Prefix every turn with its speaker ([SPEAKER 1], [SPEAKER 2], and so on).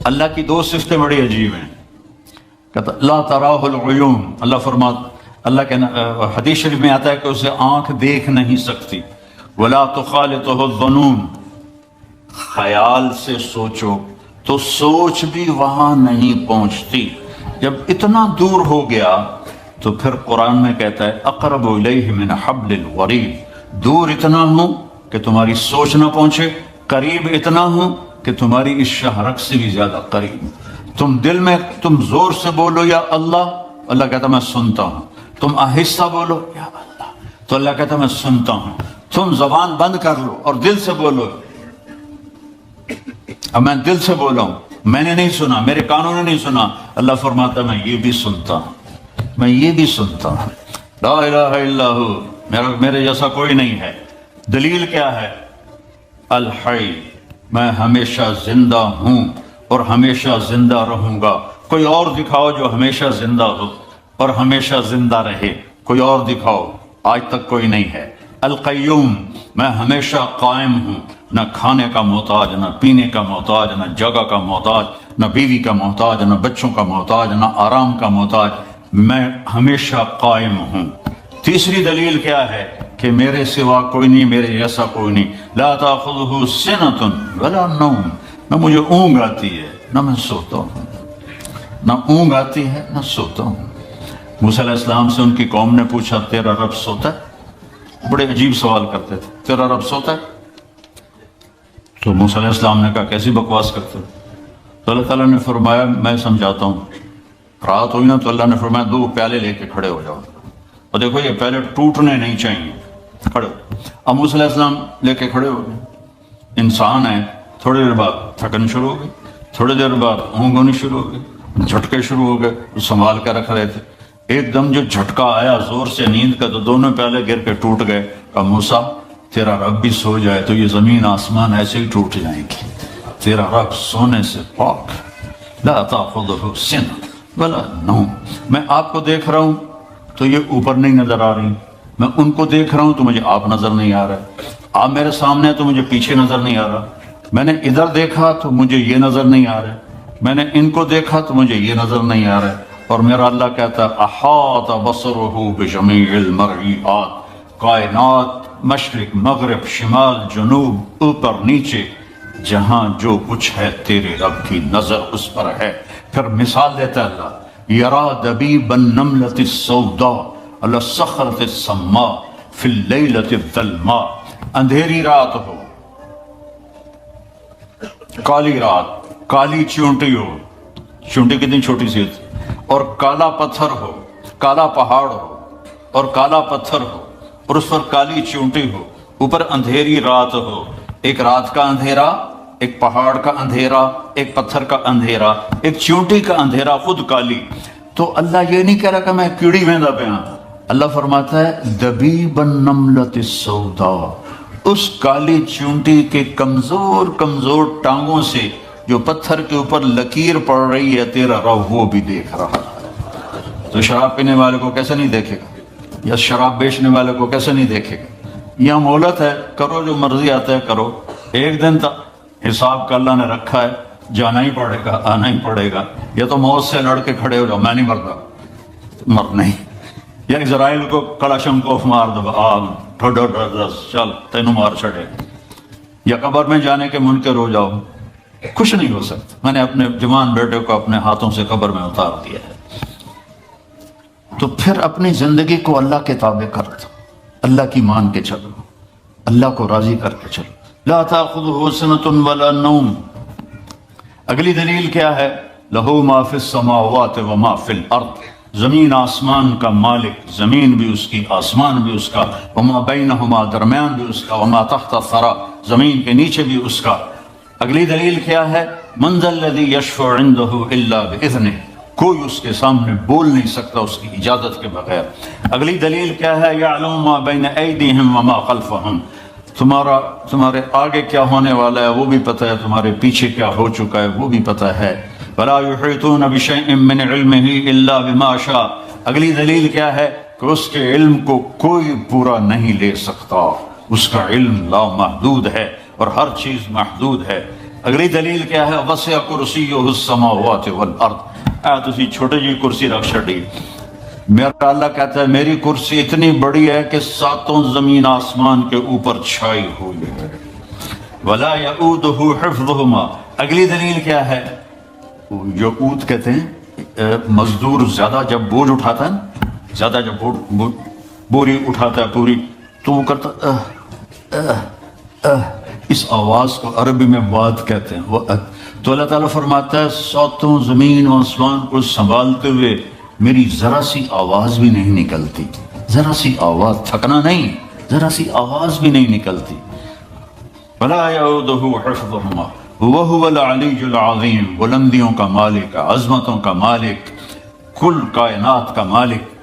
[SPEAKER 1] اللہ کی دو صفتیں بڑی عجیب ہیں. کہتا لا تراہ العیون، اللہ کے حدیث شریف میں آتا ہے کہ اسے آنکھ دیکھ نہیں سکتی. ولا تخالطہ الظنون، خیال سے سوچو تو سوچ بھی وہاں نہیں پہنچتی. جب اتنا دور ہو گیا تو پھر قرآن میں کہتا ہے اقرب الیہ من حبل الورید، دور اتنا ہوں کہ تمہاری سوچ نہ پہنچے، قریب اتنا ہوں کہ تمہاری اس شہرک سے بھی زیادہ قریب. تم دل میں تم زور سے بولو یا اللہ، اللہ کہتا میں سنتا ہوں. تم آہستہ بولو یا اللہ، تو اللہ کہتا میں سنتا ہوں. تم زبان بند کر لو اور دل سے بولو. اب میں دل سے بولا ہوں، میں نے نہیں سنا، میرے کانوں نے نہیں سنا، اللہ فرماتا میں یہ بھی سنتا ہوں، میں یہ بھی سنتا ہوں. لا الہ الا ہو، میرے جیسا کوئی نہیں ہے. دلیل کیا ہے؟ الحی، میں ہمیشہ زندہ ہوں اور ہمیشہ زندہ رہوں گا. کوئی اور دکھاؤ جو ہمیشہ زندہ ہو اور ہمیشہ زندہ رہے، کوئی اور دکھاؤ، آج تک کوئی نہیں ہے. القیوم، میں ہمیشہ قائم ہوں، نہ کھانے کا محتاج، نہ پینے کا محتاج، نہ جگہ کا محتاج، نہ بیوی کا محتاج، نہ بچوں کا محتاج، نہ آرام کا محتاج. میں ہمیشہ قائم ہوں. تیسری دلیل کیا ہے؟ کہ میرے سوا کوئی نہیں، میرے جیسا کوئی نہیں. لا تاخذہ سنۃ ولا نوم، نہ مجھے اونگ آتی ہے نہ میں سوتا ہوں، نہ اونگ آتی ہے نہ سوتا ہوں. موسیٰ علیہ السلام سے ان کی قوم نے پوچھا تیرا رب سوتا ہے؟ بڑے عجیب سوال کرتے تھے، تیرا رب سوتا ہے؟ تو موسیٰ علیہ السلام نے کہا کیسی بکواس کرتے ہو؟ تو اللہ تعالیٰ نے فرمایا میں سمجھاتا ہوں. رات ہوئی نا تو اللہ نے فرمایا 2 پیالے لے کے کھڑے ہو جاؤ، اور دیکھو یہ پیالے ٹوٹنے نہیں چاہیے، کھڑے ہو. اب موسیٰ علیہ السلام لے کے کھڑے ہو گئے. انسان ہے، تھوڑی دیر بعد تھکن شروع ہو گئی، تھوڑی دیر بعد اونگ ہونی شروع ہو گئی، جھٹکے شروع ہو گئے. سنبھال کے رکھ رہے تھے. ایک دم جو جھٹکا آیا زور سے نیند کا تو دونوں پیالے گر کے ٹوٹ گئے. کہا موسیٰ تیرا رب بھی سو جائے تو یہ زمین آسمان ایسے ہی ٹوٹ جائیں گی، تیرا رب سونے سے پاک. لا تاخذہ سنۃ ولا نوم. میں آپ کو دیکھ رہا ہوں تو یہ اوپر نہیں نظر آ رہی، میں ان کو دیکھ رہا ہوں تو مجھے آپ نظر نہیں آ رہا، آپ میرے سامنے تو مجھے پیچھے نظر نہیں آ رہا. میں نے ادھر دیکھا تو مجھے یہ نظر نہیں آ رہا، میں نے ان کو دیکھا تو مجھے یہ نظر نہیں آ رہا. اور میرا اللہ کہتا ہے احاط بصرہ بجمیع المرئیات، کائنات مشرق مغرب شمال جنوب اوپر نیچے جہاں جو کچھ ہے تیرے رب کی نظر اس پر ہے. پھر مثال دیتا ہے اللہ، یرا دبیب النملۃ السوداء علی الصخرۃ السماء فی اللیلۃ الظلماء. اندھیری رات ہو، کالی رات، کالی چیونٹی ہو، چیونٹی کتنی چھوٹی سی ہوتی، اور کالا پتھر ہو، کالا پہاڑ ہو اور کالا پتھر ہو اور اس پر کالی چیونٹی ہو، اوپر اندھیری رات ہو. ایک رات کا اندھیرا، ایک پہاڑ کا اندھیرا، ایک پتھر کا اندھیرا، ایک چیونٹی کا اندھیرا خود کالی. تو اللہ یہ نہیں کہہ رہا کہ میں کیڑی ویندا پہ ہاں. اللہ فرماتا ہے دبیب النملۃ السوداء، اس کالی چیونٹی کے کمزور کمزور ٹانگوں سے جو پتھر کے اوپر لکیر پڑ رہی ہے تیرا رب وہ بھی دیکھ رہا ہے. تو شراب پینے والے کو کیسے نہیں دیکھے گا، یا شراب بیچنے والے کو کیسے نہیں دیکھے گا؟ یہاں مہلت ہے، کرو جو مرضی آتا ہے کرو. ایک دن تک حساب کا اللہ نے رکھا ہے، جانا ہی پڑے گا، آنا ہی پڑے گا. یا تو موت سے لڑ کے کھڑے ہو جاؤ، میں نہیں مرتا، مر نہیں. یا اسرائیل کو کڑا شنکوف مار دو، چل تینوں مار چھڑے. یا قبر میں جانے کے منکر ہو جاؤ، کچھ نہیں ہو سکتا. میں نے اپنے جوان بیٹے کو اپنے ہاتھوں سے قبر میں اتار دیا ہے. تو پھر اپنی زندگی کو اللہ کے تابع کر دو، اللہ کی مان کے چلو، اللہ کو راضی کر کے چلو. لا تاخذہ سنۃ ولا نوم. اگلی دلیل کیا ہے؟ لہ ما فی السماوات و ما فی الارض، زمین آسمان کا مالک، زمین بھی اس کی آسمان بھی اس کا، وما بینہما درمیان بھی اس کا، وما تحت الثری زمین کے نیچے بھی اس کا. اگلی دلیل کیا ہے؟ من ذا الذی یشفع عندہ الا باذنہ، کوئی اس کے سامنے بول نہیں سکتا اس کی اجازت کے بغیر. اگلی دلیل کیا ہے؟ یعلم ما بین ایدیہم وما خلفہم، تمہارے آگے کیا ہونے والا ہے وہ بھی پتہ ہے، تمہارے پیچھے کیا ہو چکا ہے وہ بھی پتہ ہے. ولا یحیطون بشیء من علمہ الا بما شاء. اگلی دلیل کیا ہے؟ کہ اس کے علم کو کوئی پورا نہیں لے سکتا، اس کا علم لا محدود ہے اور ہر چیز محدود ہے. اگلی دلیل کیا ہے؟ وسع کرسیہ السماوات والارض، تسی چھوٹی جی کرسی رکھ چھڑی، میرا اللہ کہتا ہے میری کرسی اتنی بڑی ہے کہ ساتوں زمین آسمان کے اوپر چھائی ہوئی ہے، ولا یعودہ حفظہما۔ اگلی دلیل کیا ہے؟ یعود کہتے ہیں مزدور زیادہ جب بوجھ اٹھاتا ہے نا، زیادہ جب بوری اٹھاتا ہے پوری، تو وہ کرتا اس آواز کو عربی میں واد کہتے ہیں۔ تو اللہ تعالیٰ فرماتا ہے ساتوں زمین و آسمان کو سنبھالتے ہوئے میری ذرا سی آواز بھی نہیں نکلتی، ذرا سی آواز، تھکنا نہیں، ذرا سی آواز بھی نہیں نکلتی۔ ولا یعودہ حفظہما وہو العلی العظیم، بلندیوں کا مالک، عظمتوں کا مالک، کل کائنات کا مالک۔